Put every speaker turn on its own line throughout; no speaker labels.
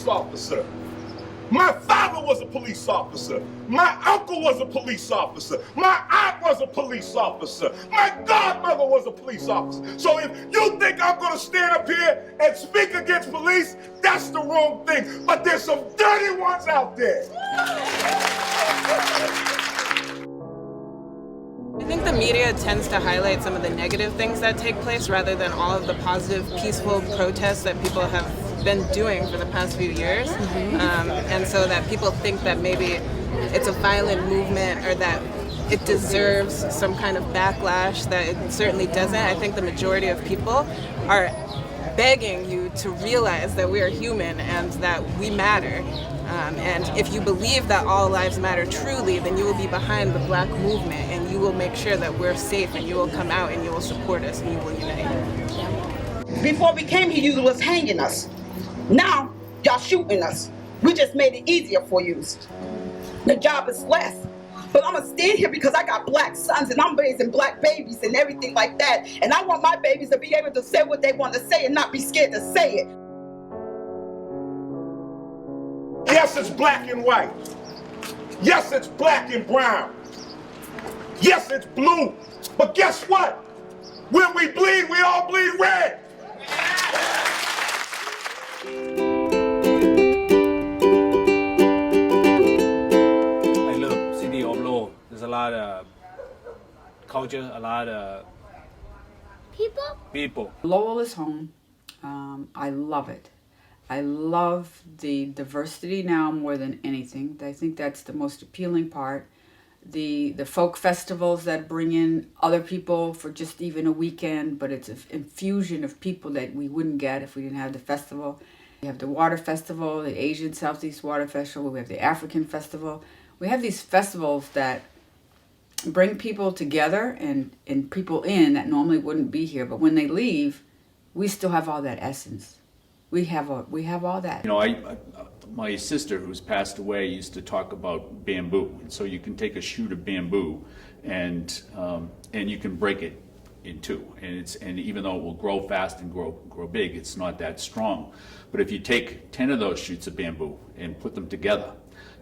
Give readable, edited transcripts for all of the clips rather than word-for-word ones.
police officer. My father was a police officer. My uncle was a police officer. My aunt was a police officer. My godmother was a police officer. So if you think I'm going to stand up here and speak against police, that's the wrong thing. But there's some dirty ones out there.
I think the media tends to highlight some of the negative things that take place rather than all of the positive, peaceful protests that people have been doing for the past few years. And so that people think that maybe it's a violent movement or that it deserves some kind of backlash that it certainly doesn't. I think the majority of people are begging you to realize that we are human and that we matter. And if you believe that all lives matter truly, then you will be behind the Black movement and you will make sure that we're safe and you will come out and you will support us and you will unite.
Before we came here, you was hanging us. Now, y'all shooting us. We just made it easier for you. The job is less. But I'm going to stand here because I got Black sons and I'm raising Black babies and everything like that. And I want my babies to be able to say what they want to say and not be scared to say it.
Yes, it's black and white. Yes, it's black and brown. Yes, it's blue. But guess what? When we bleed, we all bleed red.
I love City of Lowell. There's a lot of culture, a lot of people.
Lowell is home. I love it. I love the diversity now more than anything. I think that's the most appealing part. The folk festivals that bring in other people for just even a weekend, but it's an infusion of people that we wouldn't get if we didn't have the festival. We have the Water Festival, the Asian Southeast Water Festival, we have the African Festival. We have these festivals that bring people together and people in that normally wouldn't be here, but when they leave, we still have all that essence. We have all that.
You know, my sister who's passed away used to talk about bamboo, and so you can take a shoot of bamboo, and you can break it in two, and even though it will grow fast and grow big, it's not that strong. But if you take 10 of those shoots of bamboo and put them together,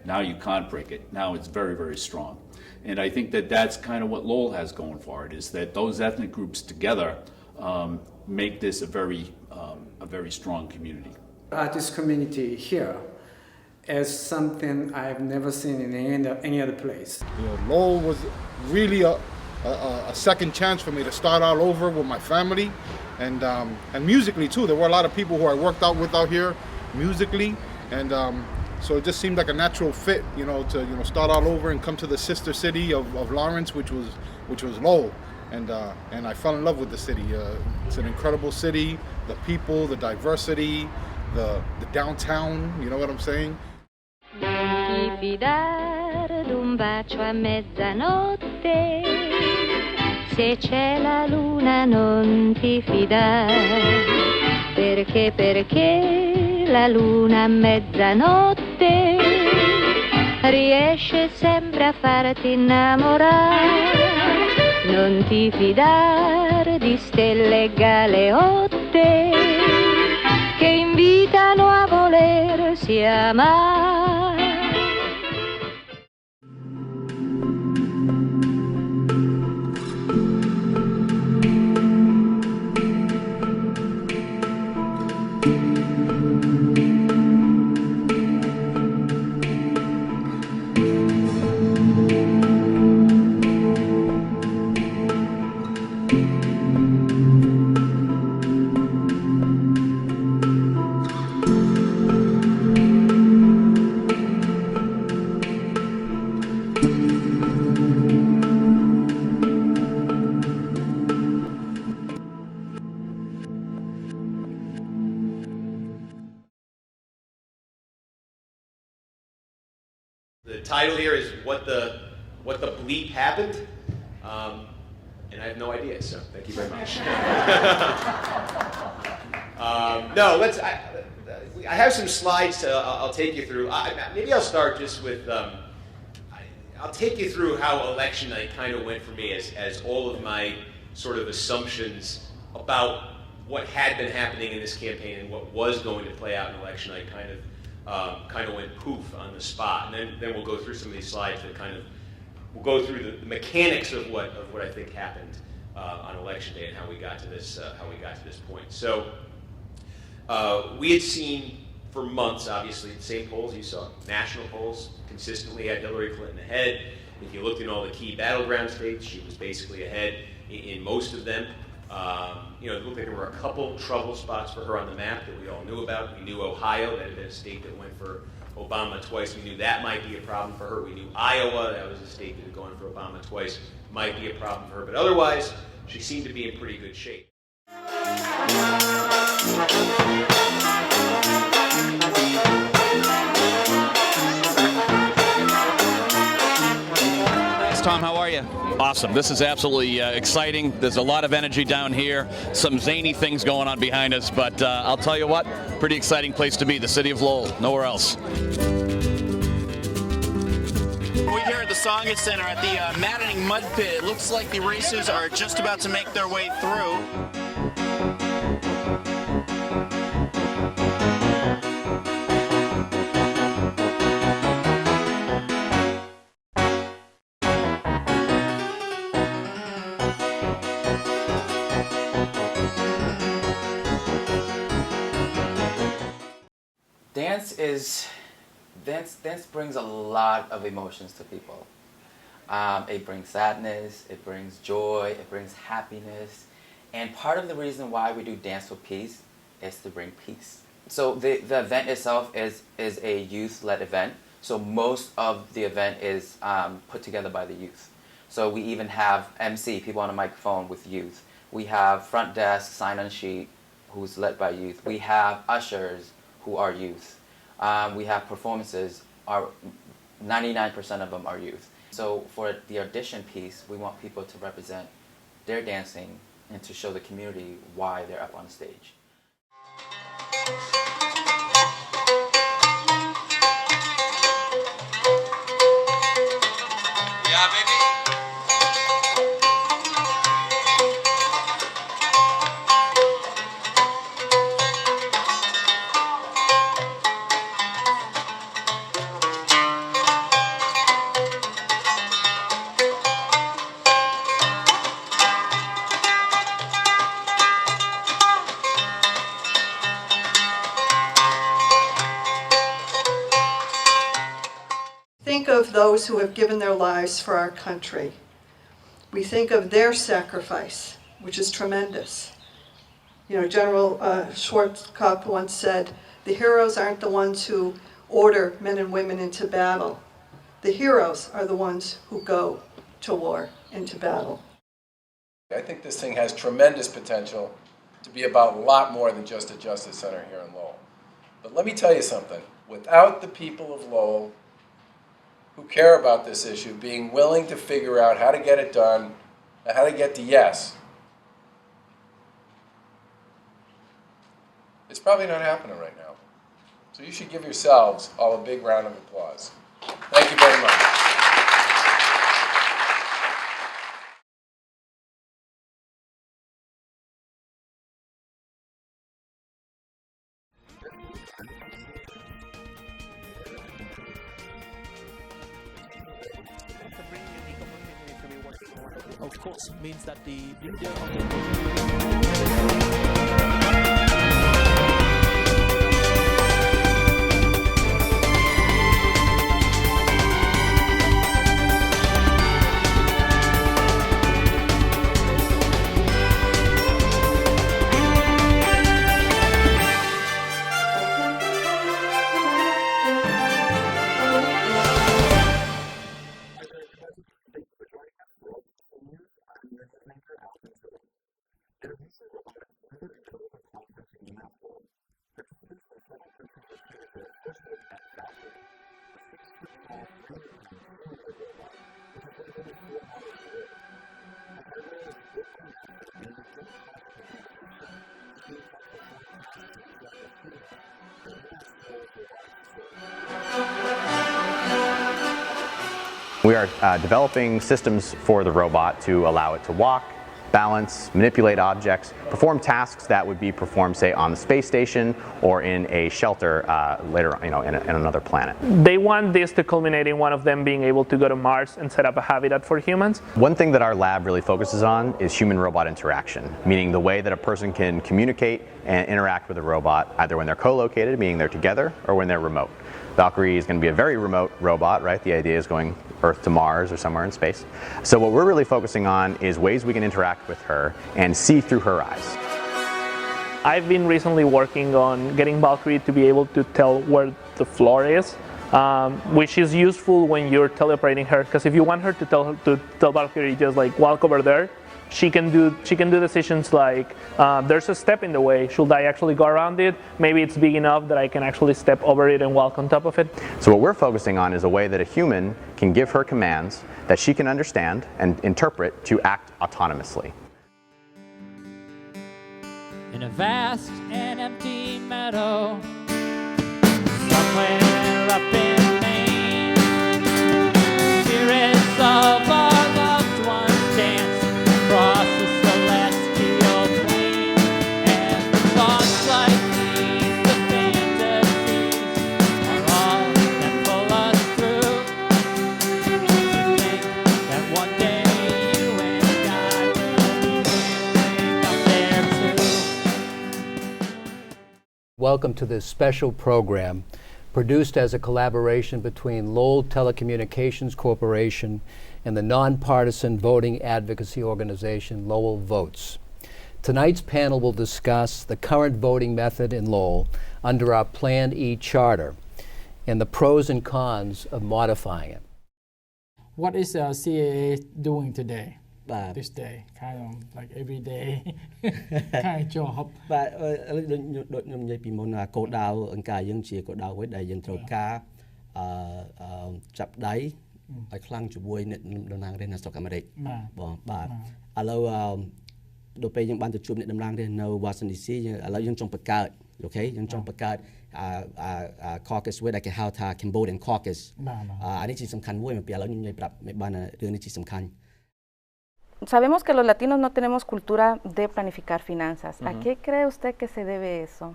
now you can't break it. Now it's very, very strong, and I think that that's kind of what Lowell has going for it, is that those ethnic groups together make this a very strong community.
Artist community here is something I've never seen in any other place.
You know, Lowell was really a second chance for me to start all over with my family, and musically too. There were a lot of people who I worked out with out here musically, and so it just seemed like a natural fit, you know, to start all over and come to the sister city of Lawrence, which was Lowell. And I fell in love with the city. It's an incredible city, the people, the diversity, the downtown, you know what I'm saying?
Non ti fidare d'un bacio a mezzanotte, se c'è la luna non ti fidare, perché la luna a mezzanotte riesce sempre a farti innamorare. Non ti fidare di stelle e galeotte che invitano a volersi amare.
The title here is what the bleep happened, and I have no idea. So thank you very much. No, let's. I have some slides I'll take you through. Maybe I'll start just with. I'll take you through how election night kind of went for me, as all of my sort of assumptions about what had been happening in this campaign and what was going to play out in election night kind of kind of went poof on the spot. And then we'll go through some of these slides that kind of, we'll go through the mechanics of what I think happened on election day and how we got to this point. So we had seen for months, obviously, the same polls you saw. National polls consistently had Hillary Clinton ahead. If you looked in all the key battleground states, she was basically ahead in most of them. It looked like there were a couple trouble spots for her on the map that we all knew about. We knew Ohio, that had been a state that went for Obama twice. We knew that might be a problem for her. We knew Iowa, that was a state that had gone for Obama twice, might be a problem for her. But otherwise, she seemed to be in pretty good shape.
Tom, how are you? Awesome. This is absolutely exciting. There's a lot of energy down here, some zany things going on behind us, but I'll tell you what, pretty exciting place to be, the city of Lowell, nowhere else.
We're here at the Songet Center at the maddening mud pit. It looks like the racers are just about to make their way through.
Dance brings a lot of emotions to people. It brings sadness, it brings joy, it brings happiness. And part of the reason why we do Dance for Peace is to bring peace. So the event itself is a youth-led event. So most of the event is put together by the youth. So we even have MC, people on a microphone with youth. We have front desk, sign-on sheet, who's led by youth. We have ushers who are youth. We have performances, 99% of them are youth. So for the audition piece, we want people to represent their dancing and to show the community why they're up on stage.
Yeah, baby.
Think of those who have given their lives for our country. We think of their sacrifice, which is tremendous. General Schwarzkopf once said, the heroes aren't the ones who order men and women into battle. The heroes are the ones who go to war, into battle.
I think this thing has tremendous potential to be about a lot more than just a Justice Center here in Lowell. But let me tell you something. Without the people of Lowell who care about this issue being willing to figure out how to get it done, how to get to yes, it's probably not happening right now. So you should give yourselves all a big round of applause. Thank you very much.
Of course, means that the leader of the
We are developing systems for the robot to allow it to walk, balance, manipulate objects, perform tasks that would be performed, say, on the space station or in a shelter later, in another planet.
They want this to culminate in one of them being able to go to Mars and set up a habitat for humans.
One thing that our lab really focuses on is human-robot interaction, meaning the way that a person can communicate and interact with a robot, either when they're co-located, meaning they're together, or when they're remote. Valkyrie is going to be a very remote robot, right? The idea is going Earth to Mars or somewhere in space. So what we're really focusing on is ways we can interact with her and see through her eyes.
I've been recently working on getting Valkyrie to be able to tell where the floor is, which is useful when you're teleoperating her, because if you want her to tell Valkyrie just like walk over there, she can do decisions like there's a step in the way, should I actually go around it? Maybe it's big enough that I can actually step over it and walk on top of it.
So what we're focusing on is a way that a human can give her commands that she can understand and interpret to act autonomously.
In a vast and empty meadow, somewhere up in Maine, spirits of our loved ones dance across the celestial plain, and the thoughts like these, the fantasies, are all that pull us through. To think that one day you and I will be living up there too.
Welcome to this special program produced as a collaboration between Lowell Telecommunications Corporation and the nonpartisan voting advocacy organization Lowell Votes. Tonight's panel will discuss the current voting method in Lowell under our Plan E charter and the pros and cons of modifying it.
What is CAA doing today? This day, kind of like every day kind of job.
បាទដូចខ្ញុំនិយាយពីមុនគោលដៅអង្គការយើងជាគោលដៅមួយដែលយើងត្រូវការចាប់ដៃឲ្យខ្លាំងជាមួយអ្នកតំណាងរាស្ត្រនៅស្រុកអាមេរិកបងបាទឥឡូវដល់ពេលយើងបានទៅជួបអ្នកតំណាងរាស្ត្រនៅ Washington DC ឥឡូវយើងចង់បង្កើតអូខេយើងចង់បង្កើត caucus មួយដែលគេហៅថា Cambodian caucus អានេះជាសំខាន់មួយមកពីឥឡូវខ្ញុំនិយាយប្រាប់មិនបានរឿងនេះជាសំខាន់
Sabemos que los latinos no tenemos cultura de planificar finanzas. ¿A qué cree usted que se debe eso?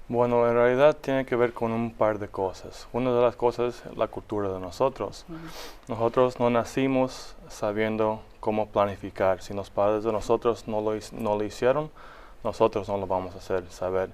Bueno, en realidad tiene que ver con un par de cosas. Una de las cosas es la cultura de nosotros. Nosotros no nacimos sabiendo cómo planificar. Si los padres de nosotros no lo hicieron, nosotros no lo vamos a hacer saber.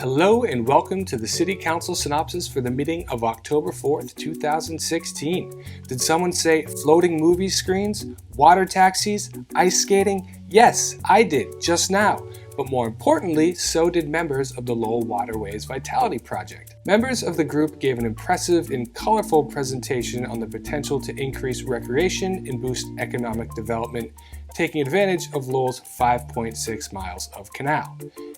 Hello and welcome to the City Council synopsis for the meeting of October 4th, 2016. Did someone say floating movie screens, water taxis, ice skating? Yes, I did, just now. But more importantly, so did members of the Lowell Waterways Vitality Project. Members of the group gave an impressive and colorful presentation on the potential to increase recreation and boost economic development, taking advantage of Lowell's 5.6 miles of canal.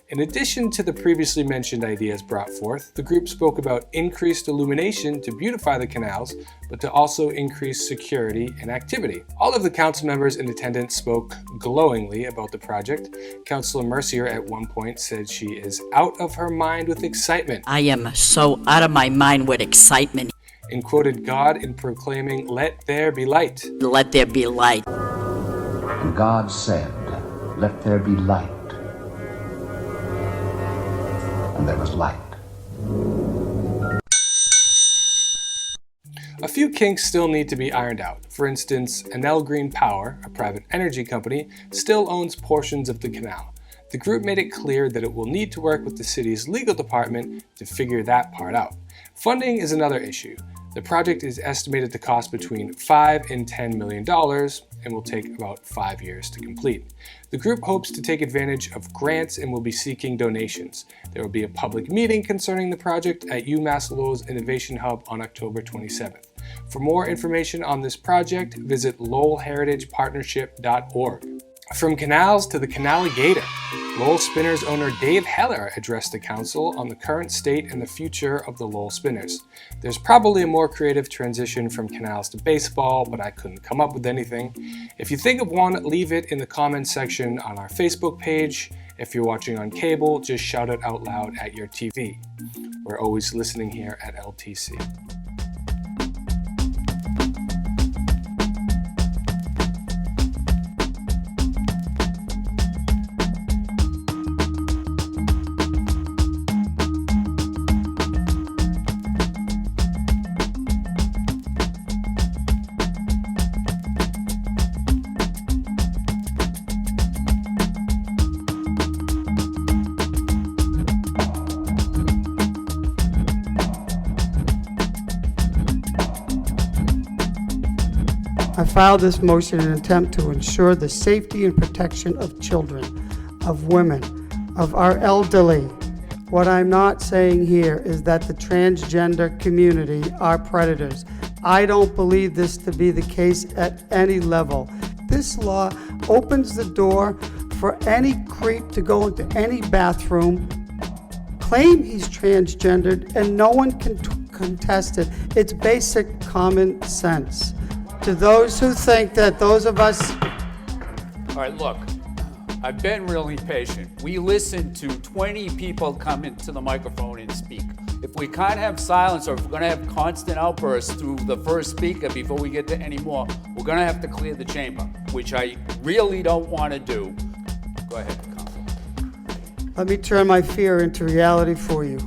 In addition to the previously mentioned ideas brought forth, the group spoke about increased illumination to beautify the canals, but to also increase security and activity. All of the council members in attendance spoke glowingly about the project. Councilor Mercier at one point said she is out of her mind with excitement.
I am so out of my mind with excitement.
And quoted God in proclaiming, "Let there be light."
Let there be light.
And God said, "Let there be light." And there was light.
A few kinks still need to be ironed out. For instance, Enel Green Power, a private energy company, still owns portions of the canal. The group made it clear that it will need to work with the city's legal department to figure that part out. Funding is another issue. The project is estimated to cost between $5 and $10 million and will take about 5 years to complete. The group hopes to take advantage of grants and will be seeking donations. There will be a public meeting concerning the project at UMass Lowell's Innovation Hub on October 27th. For more information on this project, visit lowellheritagepartnership.org. From canals to the Canaligator, Lowell Spinners owner Dave Heller addressed the council on the current state and the future of the Lowell Spinners. There's probably a more creative transition from canals to baseball, but I couldn't come up with anything. If you think of one, leave it in the comments section on our Facebook page. If you're watching on cable, just shout it out loud at your TV. We're always listening here at LTC.
I filed this motion in an attempt to ensure the safety and protection of children, of women, of our elderly. What I'm not saying here is that the transgender community are predators. I don't believe this to be the case at any level. This law opens the door for any creep to go into any bathroom, claim he's transgendered, and no one can contest it. It's basic common sense. To those who think that those of us...
All right, look, I've been really patient. We listened to 20 people come into the microphone and speak. If we can't have silence, or if we're gonna have constant outbursts through the first speaker before we get to any more, we're gonna have to clear the chamber, which I really don't wanna do. Go ahead, Council.
Let me turn my fear into reality for you.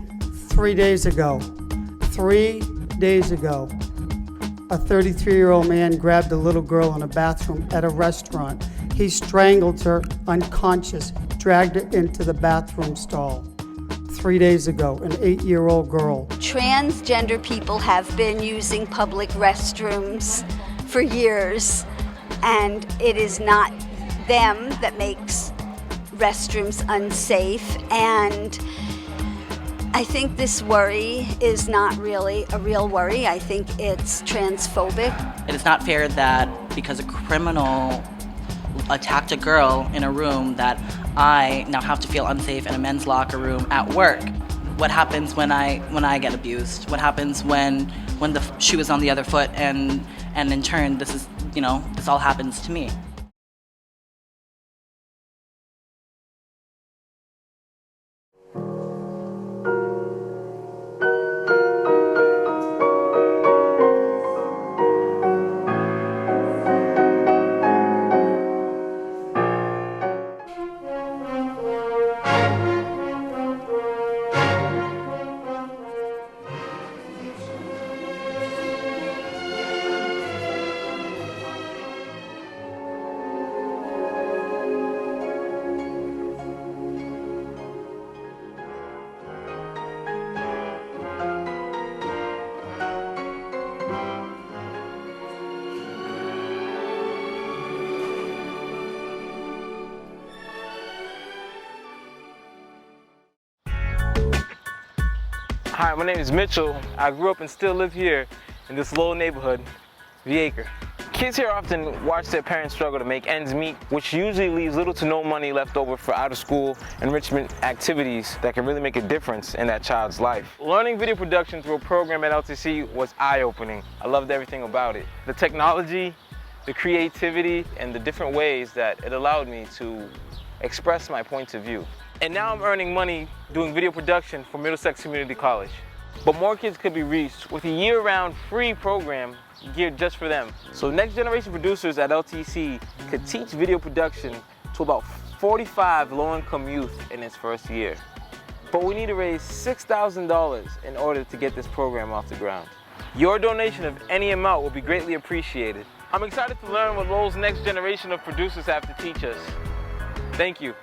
3 days ago, a 33-year-old man grabbed a little girl in a bathroom at a restaurant. He strangled her unconscious, dragged her into the bathroom stall. 3 days ago, an 8-year-old girl.
Transgender people have been using public restrooms for years, and it is not them that makes restrooms unsafe. And I think this worry is not really a real worry. I think it's transphobic.
It is not fair that because a criminal attacked a girl in a room that I now have to feel unsafe in a men's locker room at work. What happens when I get abused? What happens when the shoe is on the other foot and in turn this all happens to me?
Hi, my name is Mitchell. I grew up and still live here in this little neighborhood, Vieques. Kids here often watch their parents struggle to make ends meet, which usually leaves little to no money left over for out-of-school enrichment activities that can really make a difference in that child's life. Learning video production through a program at LTC was eye-opening. I loved everything about it. The technology, the creativity, and the different ways that it allowed me to express my point of view. And now I'm earning money doing video production for Middlesex Community College. But more kids could be reached with a year-round free program geared just for them. So next generation producers at LTC could teach video production to about 45 low-income youth in its first year. But we need to raise $6,000 in order to get this program off the ground. Your donation of any amount will be greatly appreciated. I'm excited to learn what Lowell's next generation of producers have to teach us. Thank you.